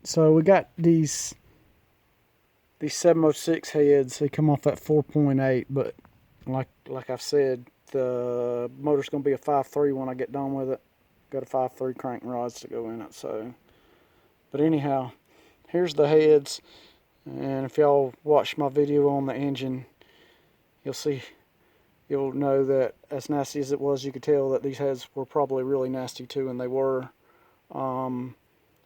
So we got these 706 heads. They come off at 4.8, but like I've said, the motor's going to be a 5.3 when I get done with it. Got a 5.3 crank rods to go in it. So, but anyhow, here's the heads. And if y'all watch my video on the engine, you'll know that as nasty as it was, you could tell that these heads were probably really nasty too, and they were.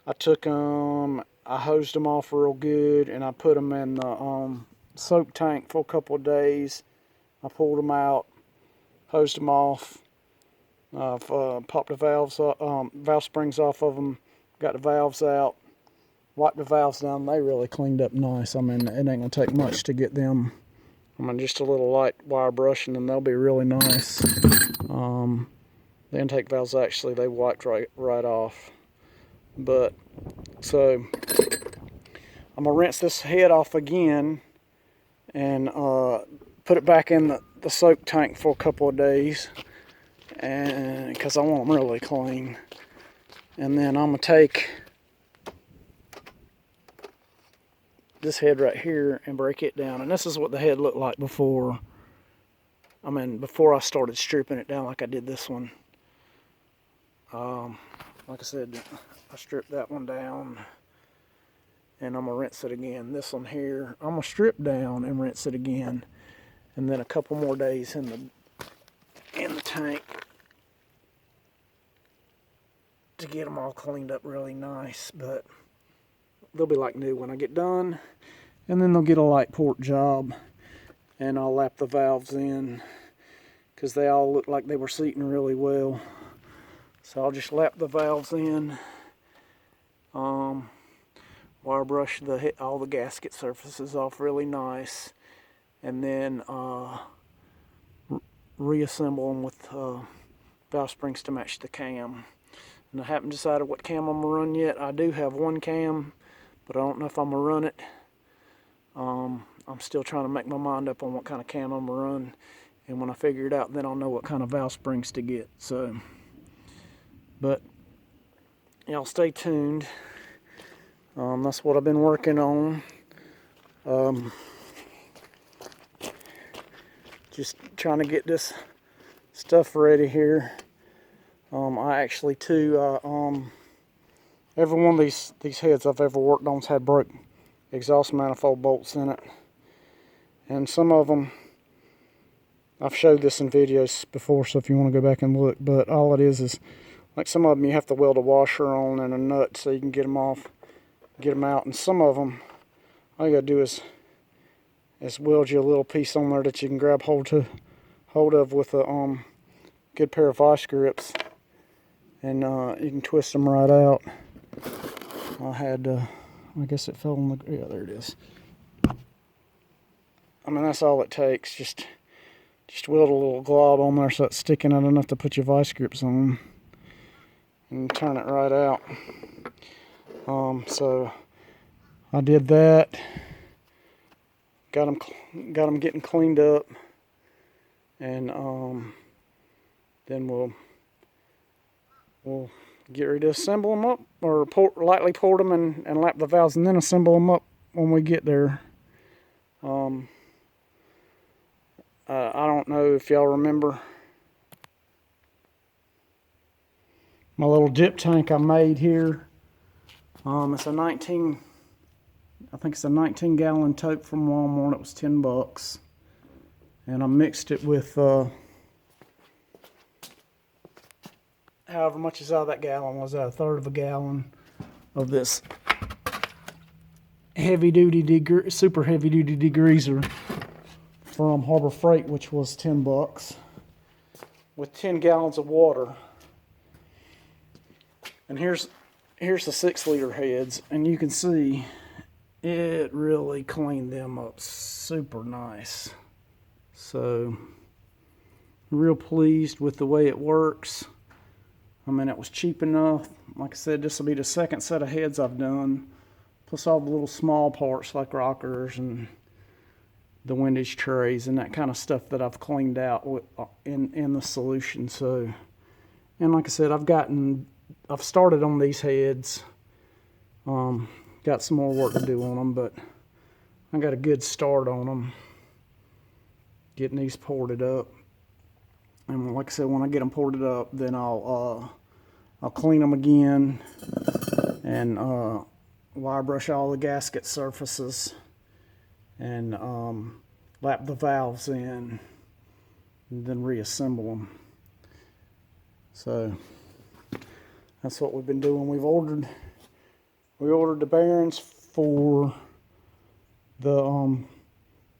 I took them, I hosed them off real good, and I put them in the soak tank for a couple of days. I pulled them out, hosed them off, popped the valve springs off of them, got the valves out, wiped the valves down. They really cleaned up nice. I mean, it ain't gonna take much to get them. I mean, just a little light wire brushing and they'll be really nice. The intake valves actually, they wiped right off. But, so, I'm gonna rinse this head off again and put it back in the soak tank for a couple of days, and because I want them really clean. And then I'm gonna take this head right here and break it down. And this is what the head looked like before. Before I started stripping it down like I did this one. Like I said, I stripped that one down, and I'm gonna rinse it again. This one here, I'm gonna strip down and rinse it again, and then a couple more days in the tank to get them all cleaned up really nice. But they'll be like new when I get done, and then they'll get a light port job, and I'll lap the valves in because they all look like they were seating really well. So I'll just lap the valves in, wire brush all the gasket surfaces off really nice, and then reassemble them with valve springs to match the cam. And I haven't decided what cam I'm gonna run yet. I do have one cam, but I don't know if I'm gonna run it. I'm still trying to make my mind up on what kind of cam I'm gonna run, and when I figure it out, then I'll know what kind of valve springs to get. So, but y'all stay tuned. That's what I've been working on. Just trying to get this stuff ready here. I actually too, every one of these heads I've ever worked on's had broke exhaust manifold bolts in it, and some of them I've showed this in videos before, so if you want to go back and look. But all it is like some of them you have to weld a washer on and a nut so you can get them off, get them out. And some of them, all you gotta do is weld you a little piece on there that you can grab hold of with a good pair of vice grips, and you can twist them right out. I guess it fell on the, yeah, there it is. I mean, that's all it takes. Just weld a little glob on there so it's sticking out enough to put your vice grips on, and turn it right out. So I did that. Got them getting cleaned up, and then we'll get ready to assemble them up, or lightly port them and lap the valves, and then assemble them up when we get there. I don't know if y'all remember my little dip tank I made here. It's a 19 gallon tote from Walmart. It was $10, and I mixed it with however much is out of that gallon. Was that a third of a gallon of this super heavy duty degreaser from Harbor Freight, which was $10, with 10 gallons of water. And here's the 6-liter heads, and you can see it really cleaned them up super nice. So, real pleased with the way it works. I mean, it was cheap enough. Like I said, this will be the second set of heads I've done, plus all the little small parts like rockers and the windage trays and that kind of stuff that I've cleaned out in the solution. So, and like I said, I've started on these heads. Got some more work to do on them, but I got a good start on them. Getting these ported up. And like I said, when I get them ported up, then I'll clean them again and wire brush all the gasket surfaces and lap the valves in and then reassemble them. So that's what we've been doing. We ordered the bearings for the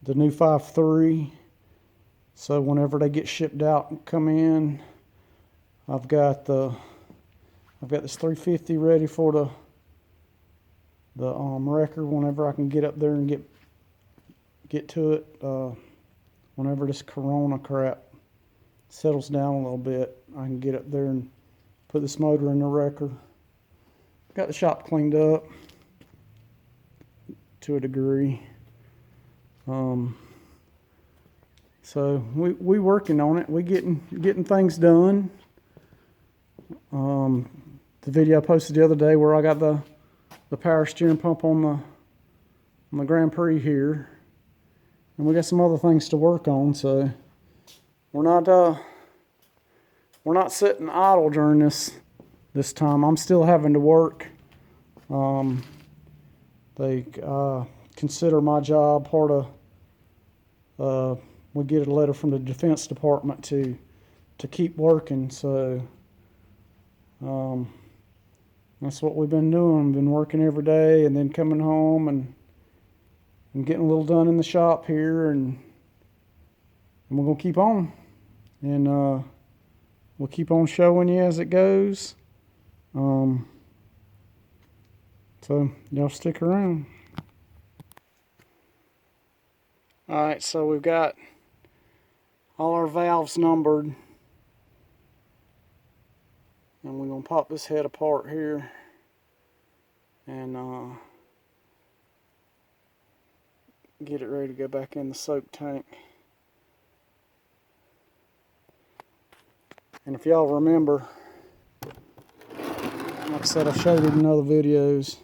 new 5.3. So whenever they get shipped out and come in, I've got this 350 ready for the wrecker whenever I can get up there and get to it. Whenever this Corona crap settles down a little bit, I can get up there and put this motor in the wrecker. Got the shop cleaned up to a degree. So we working on it. We getting things done. The video I posted the other day where I got the power steering pump on the Grand Prix here, and we got some other things to work on. So we're not sitting idle during this time. I'm still having to work. They consider my job part of. We get a letter from the Defense Department to keep working, so that's what we've been doing. We've been working every day and then coming home and getting a little done in the shop here, and we're going to keep on. And we'll keep on showing you as it goes. So y'all stick around. Alright, so we've got all our valves numbered, and we're going to pop this head apart here and get it ready to go back in the soak tank. And if y'all remember, like I said, I've showed it in other videos,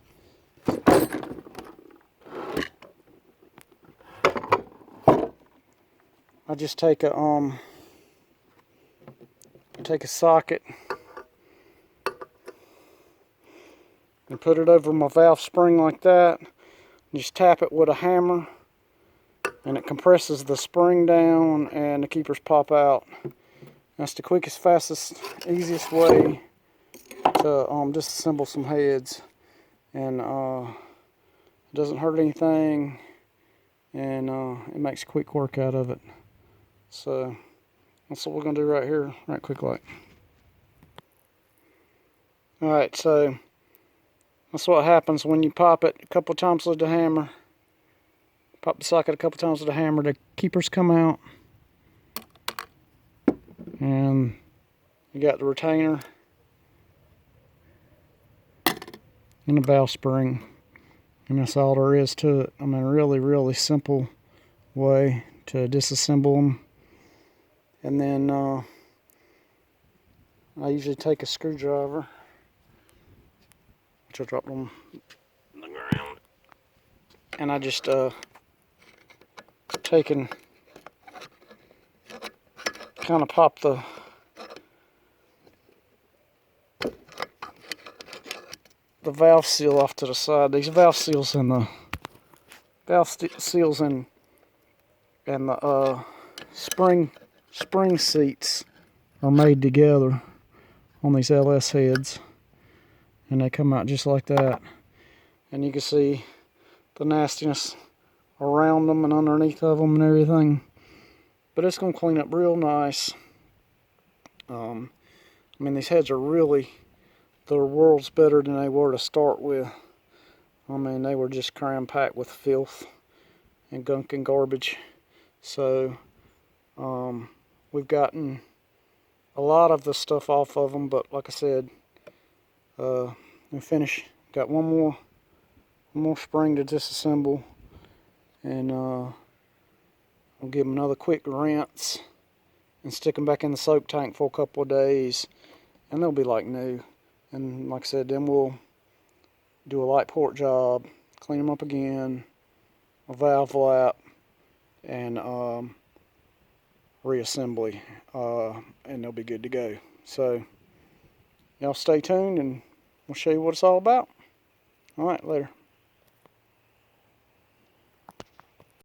I just take a socket and put it over my valve spring like that. Just tap it with a hammer, and it compresses the spring down, and the keepers pop out. That's the quickest, fastest, easiest way to disassemble some heads, and it doesn't hurt anything, and it makes quick work out of it. So that's what we're going to do right here, right quick like. Alright, so that's what happens when you pop it a couple times with the hammer. Pop the socket a couple times with the hammer, the keepers come out. And you got the retainer and the valve spring. And that's all there is to it. I mean, really, really simple way to disassemble them. And then I usually take a screwdriver, which I dropped on the ground, and I just take and kind of pop the valve seal off to the side. These valve seals and the spring seats are made together on these LS heads, and they come out just like that. And you can see the nastiness around them and underneath of them and everything, but it's going to clean up real nice. I mean, these heads are really, they're worlds better than they were to start with. I mean, they were just cram-packed with filth and gunk and garbage. So we've gotten a lot of the stuff off of them, but like I said, we finished. Got one more spring to disassemble, and I'll give them another quick rinse and stick them back in the soak tank for a couple of days, and they'll be like new. And like I said, then we'll do a light port job, clean them up again, a valve lap, and reassembly, and they'll be good to go. So y'all stay tuned and we'll show you what it's all about. All right, later.